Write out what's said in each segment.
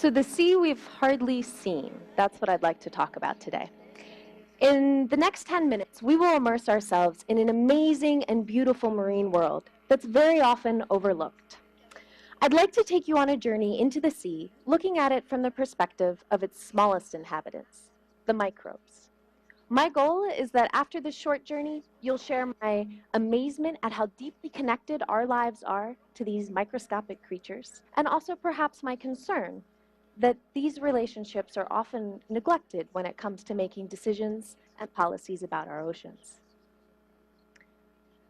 So the sea we've hardly seen, that's what I'd like to talk about today. In the next 10 minutes, we will immerse ourselves in an amazing and beautiful marine world that's very often overlooked. I'd like to take you on a journey into the sea, looking at it from the perspective of its smallest inhabitants, the microbes. My goal is that after this short journey, you'll share my amazement at how deeply connected our lives are to these microscopic creatures, and also perhaps my concern that these relationships are often neglected when it comes to making decisions and policies about our oceans.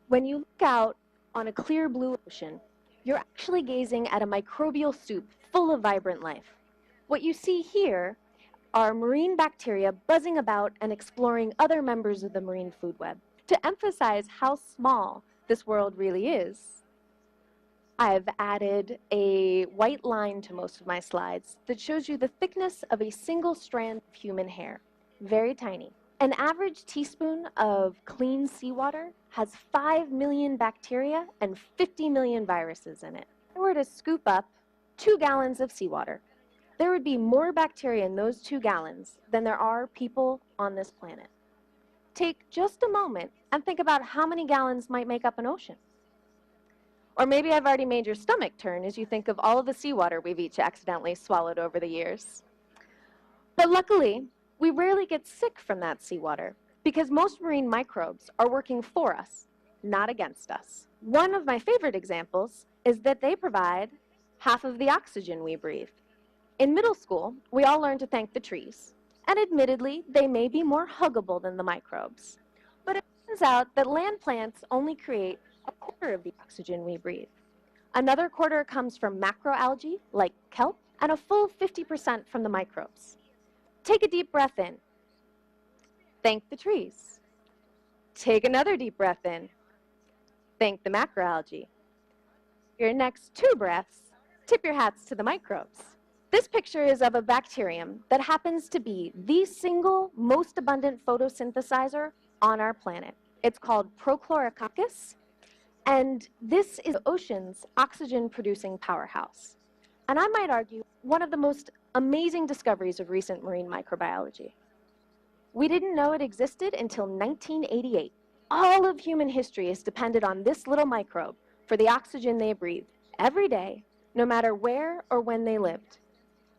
When you look out on a clear blue ocean, you're actually gazing at a microbial soup full of vibrant life. What you see here are marine bacteria buzzing about and exploring other members of the marine food web. To emphasize how small this world really is, I've added a white line to most of my slides that shows you the thickness of a single strand of human hair, very tiny. An average teaspoon of clean seawater has 5 million bacteria and 50 million viruses in it. If I were to scoop up 2 gallons of seawater, there would be more bacteria in those 2 gallons than there are people on this planet. Take just a moment and think about how many gallons might make up an ocean. Or maybe I've already made your stomach turn as you think of all of the seawater we've each accidentally swallowed over the years. But luckily, we rarely get sick from that seawater because most marine microbes are working for us, not against us. One of my favorite examples is that they provide half of the oxygen we breathe. In middle school, we all learned to thank the trees, and admittedly, they may be more huggable than the microbes. But it turns out that land plants only create a quarter of the oxygen we breathe. Another quarter comes from macroalgae, like kelp, and a full 50% from the microbes. Take a deep breath in. Thank the trees. Take another deep breath in. Thank the macroalgae. Your next 2 breaths, tip your hats to the microbes. This picture is of a bacterium that happens to be the single most abundant photosynthesizer on our planet. It's called Prochlorococcus, and this is the ocean's oxygen-producing powerhouse. And I might argue, one of the most amazing discoveries of recent marine microbiology. We didn't know it existed until 1988. All of human history is dependent on this little microbe for the oxygen they breathe every day, no matter where or when they lived.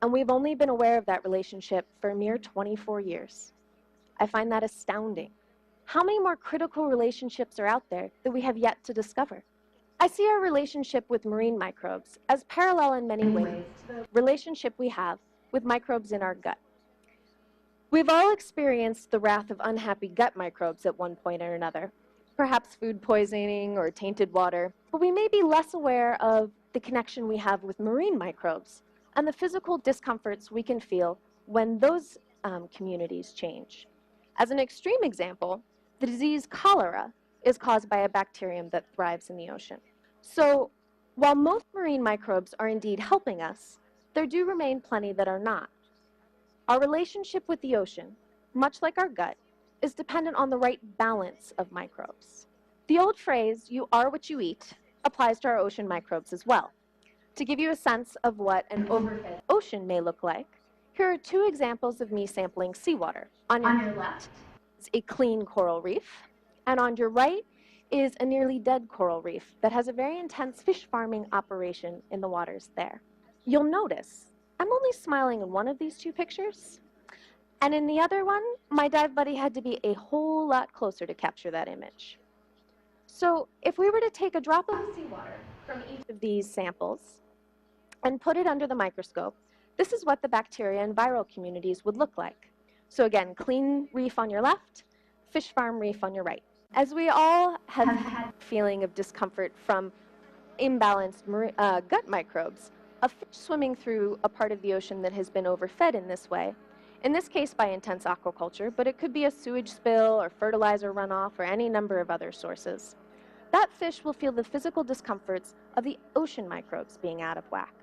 And we've only been aware of that relationship for a mere 24 years. I find that astounding. How many more critical relationships are out there that we have yet to discover? I see our relationship with marine microbes as parallel in many ways to the relationship we have with microbes in our gut. We've all experienced the wrath of unhappy gut microbes at one point or another, perhaps food poisoning or tainted water, but we may be less aware of the connection we have with marine microbes and the physical discomforts we can feel when those communities change. As an extreme example, the disease cholera is caused by a bacterium that thrives in the ocean. So while most marine microbes are indeed helping us, there do remain plenty that are not. Our relationship with the ocean, much like our gut, is dependent on the right balance of microbes. The old phrase, "you are what you eat," applies to our ocean microbes as well. To give you a sense of what an overfed ocean may look like, here are 2 examples of me sampling seawater. On your left is a clean coral reef, and on your right is a nearly dead coral reef that has a very intense fish farming operation in the waters there. You'll notice I'm only smiling in one of these 2 pictures, and in the other one, my dive buddy had to be a whole lot closer to capture that image. So if we were to take a drop of seawater from each of these samples and put it under the microscope, this is what the bacteria and viral communities would look like. So again, clean reef on your left, fish farm reef on your right. As we all have had a feeling of discomfort from imbalanced gut microbes, a fish swimming through a part of the ocean that has been overfed in this way, in this case by intense aquaculture, but it could be a sewage spill or fertilizer runoff or any number of other sources, that fish will feel the physical discomforts of the ocean microbes being out of whack.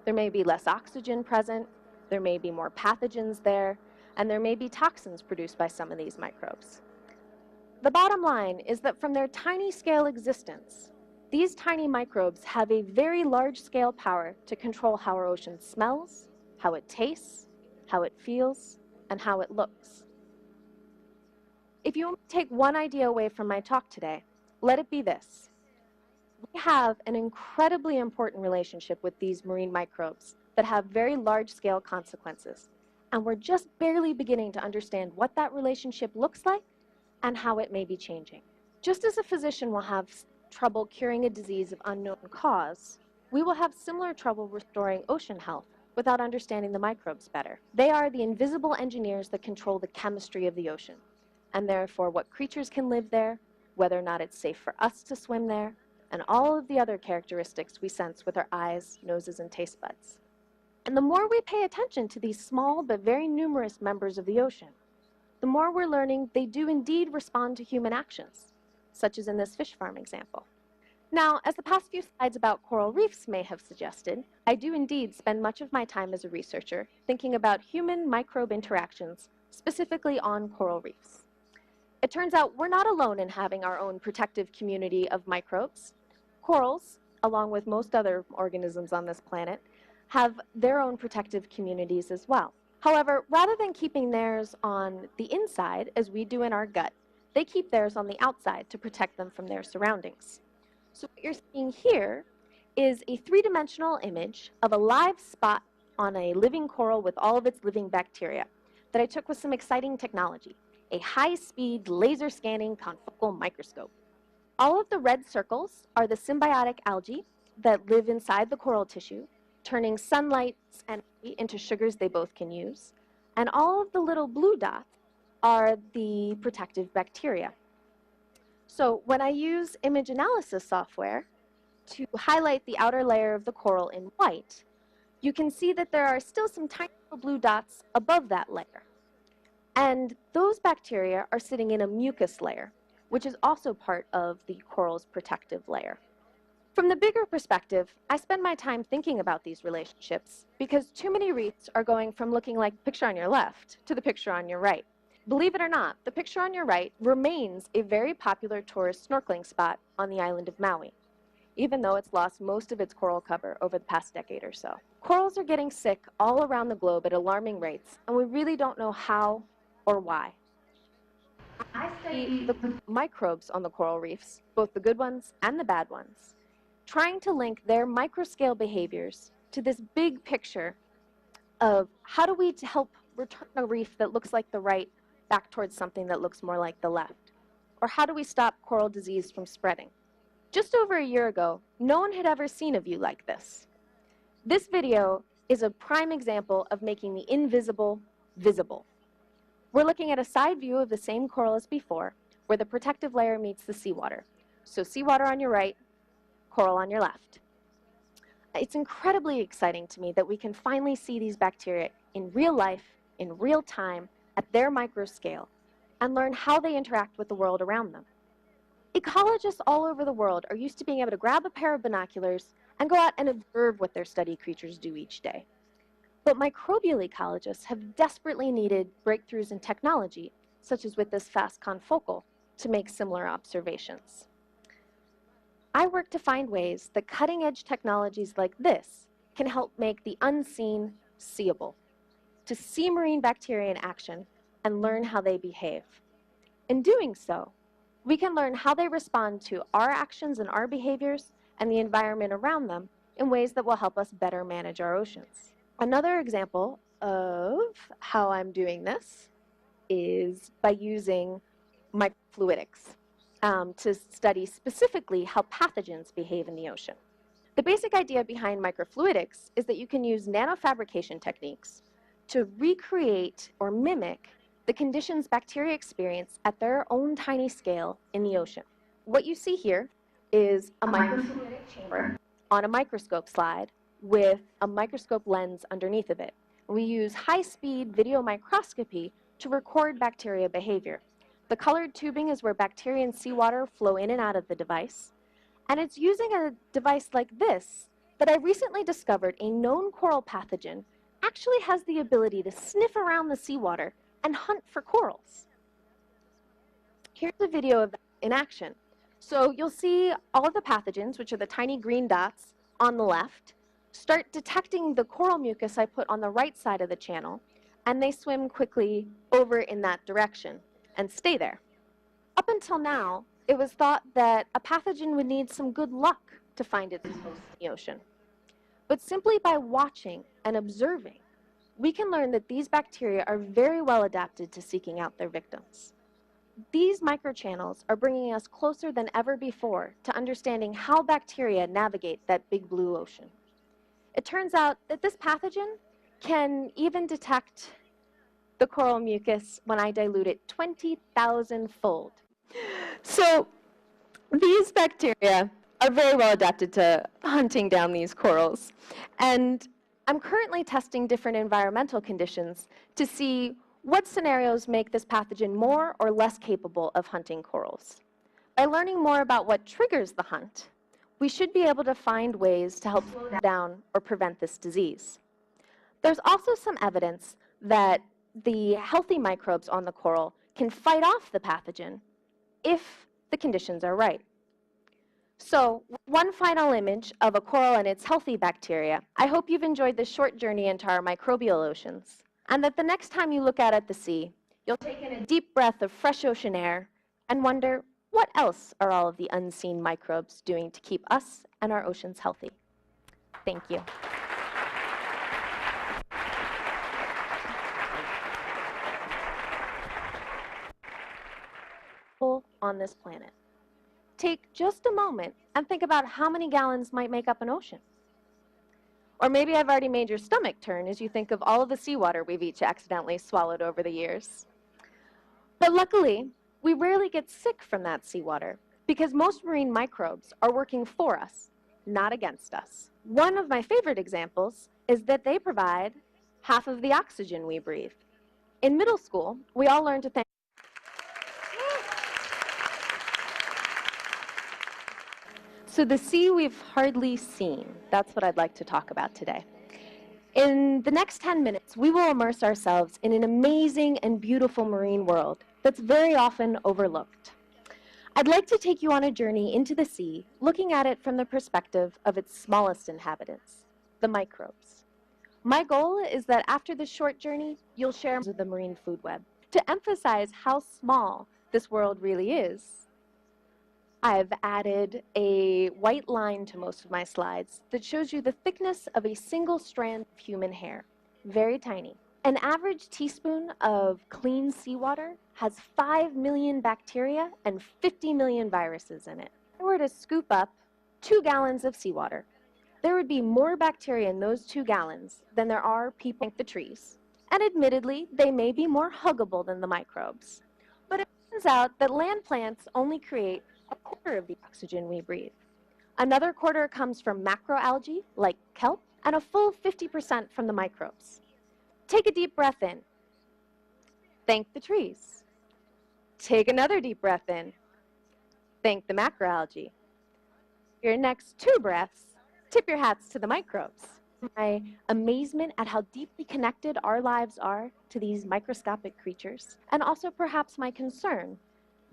There may be less oxygen present, there may be more pathogens there, and there may be toxins produced by some of these microbes. The bottom line is that from their tiny scale existence, these tiny microbes have a very large scale power to control how our ocean smells, how it tastes, how it feels, and how it looks. If you want to take one idea away from my talk today, let it be this. We have an incredibly important relationship with these marine microbes that have very large-scale consequences, and we're just barely beginning to understand what that relationship looks like and how it may be changing. Just as a physician will have trouble curing a disease of unknown cause, we will have similar trouble restoring ocean health without understanding the microbes better. They are the invisible engineers that control the chemistry of the ocean, and therefore what creatures can live there, whether or not it's safe for us to swim there, and all of the other characteristics we sense with our eyes, noses, and taste buds. And the more we pay attention to these small but very numerous members of the ocean, the more we're learning they do indeed respond to human actions, such as in this fish farm example. Now, as the past few slides about coral reefs may have suggested, I do indeed spend much of my time as a researcher thinking about human microbe interactions, specifically on coral reefs. It turns out we're not alone in having our own protective community of microbes. Corals, along with most other organisms on this planet, have their own protective communities as well. However, rather than keeping theirs on the inside, as we do in our gut, they keep theirs on the outside to protect them from their surroundings. So what you're seeing here is a three-dimensional image of a live spot on a living coral with all of its living bacteria that I took with some exciting technology, a high-speed laser scanning confocal microscope. All of the red circles are the symbiotic algae that live inside the coral tissue, turning sunlight's energy into sugars they both can use. And all of the little blue dots are the protective bacteria. So when I use image analysis software to highlight the outer layer of the coral in white, you can see that there are still some tiny little blue dots above that layer. And those bacteria are sitting in a mucus layer, which is also part of the coral's protective layer. From the bigger perspective, I spend my time thinking about these relationships because too many reefs are going from looking like the picture on your left to the picture on your right. Believe it or not, the picture on your right remains a very popular tourist snorkeling spot on the island of Maui, even though it's lost most of its coral cover over the past decade or so. Corals are getting sick all around the globe at alarming rates, and we really don't know how or why. I study the microbes on the coral reefs, both the good ones and the bad ones, trying to link their microscale behaviors to this big picture of how do we help return a reef that looks like the right back towards something that looks more like the left? Or how do we stop coral disease from spreading? Just over a year ago, no one had ever seen a view like this. This video is a prime example of making the invisible visible. We're looking at a side view of the same coral as before, where the protective layer meets the seawater. So seawater on your right, coral on your left. It's incredibly exciting to me that we can finally see these bacteria in real life, in real time, at their micro scale, and learn how they interact with the world around them. Ecologists all over the world are used to being able to grab a pair of binoculars and go out and observe what their study creatures do each day. But microbial ecologists have desperately needed breakthroughs in technology, such as with this fast confocal, to make similar observations. I work to find ways that cutting-edge technologies like this can help make the unseen seeable, to see marine bacteria in action and learn how they behave. In doing so, we can learn how they respond to our actions and our behaviors and the environment around them in ways that will help us better manage our oceans. Another example of how I'm doing this is by using microfluidics to study specifically how pathogens behave in the ocean. The basic idea behind microfluidics is that you can use nanofabrication techniques to recreate or mimic the conditions bacteria experience at their own tiny scale in the ocean. What you see here is a microfluidic chamber on a microscope slide with a microscope lens underneath of it. We use high-speed video microscopy to record bacteria behavior. The colored tubing is where bacteria and seawater flow in and out of the device. And it's using a device like this that I recently discovered a known coral pathogen actually has the ability to sniff around the seawater and hunt for corals. Here's a video of that in action. So you'll see all of the pathogens, which are the tiny green dots on the left, start detecting the coral mucus I put on the right side of the channel, and they swim quickly over in that direction and stay there. Up until now, it was thought that a pathogen would need some good luck to find its host in the ocean. But simply by watching and observing, we can learn that these bacteria are very well adapted to seeking out their victims. These microchannels are bringing us closer than ever before to understanding how bacteria navigate that big blue ocean. It turns out that this pathogen can even detect the coral mucus when I dilute it 20,000-fold. So these bacteria are very well adapted to hunting down these corals. And I'm currently testing different environmental conditions to see what scenarios make this pathogen more or less capable of hunting corals. By learning more about what triggers the hunt, we should be able to find ways to help slow down or prevent this disease. There's also some evidence that the healthy microbes on the coral can fight off the pathogen if the conditions are right. So, one final image of a coral and its healthy bacteria. I hope you've enjoyed this short journey into our microbial oceans, and that the next time you look out at the sea, you'll take in a deep breath of fresh ocean air and wonder, what else are all of the unseen microbes doing to keep us and our oceans healthy? Thank you. On this planet. Take just a moment and think about how many gallons might make up an ocean. Or maybe I've already made your stomach turn as you think of all of the seawater we've each accidentally swallowed over the years. But luckily, we rarely get sick from that seawater because most marine microbes are working for us, not against us. One of my favorite examples is that they provide half of the oxygen we breathe. In middle school, we all learned to thank So the sea we've hardly seen, that's what I'd like to talk about today. In the next 10 minutes, we will immerse ourselves in an amazing and beautiful marine world that's very often overlooked. I'd like to take you on a journey into the sea, looking at it from the perspective of its smallest inhabitants, the microbes. My goal is that after this short journey, you'll share with the marine food web. To emphasize how small this world really is, I've added a white line to most of my slides that shows you the thickness of a single strand of human hair, very tiny. An average teaspoon of clean seawater has 5 million bacteria and 50 million viruses in it. If I were to scoop up 2 gallons of seawater, there would be more bacteria in those 2 gallons than there are people in the trees. And admittedly, they may be more huggable than the microbes. But it turns out that land plants only create a quarter of the oxygen we breathe. Another quarter comes from macroalgae, like kelp, and a full 50% from the microbes. Take a deep breath in. Thank the trees. Take another deep breath in. Thank the macroalgae. Your next 2 breaths, tip your hats to the microbes. My amazement at how deeply connected our lives are to these microscopic creatures, and also perhaps my concern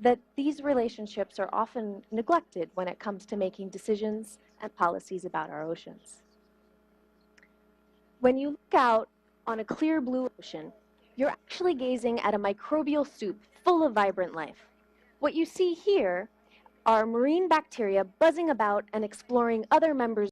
that these relationships are often neglected when it comes to making decisions and policies about our oceans. When you look out on a clear blue ocean, you're actually gazing at a microbial soup full of vibrant life. What you see here are marine bacteria buzzing about and exploring other members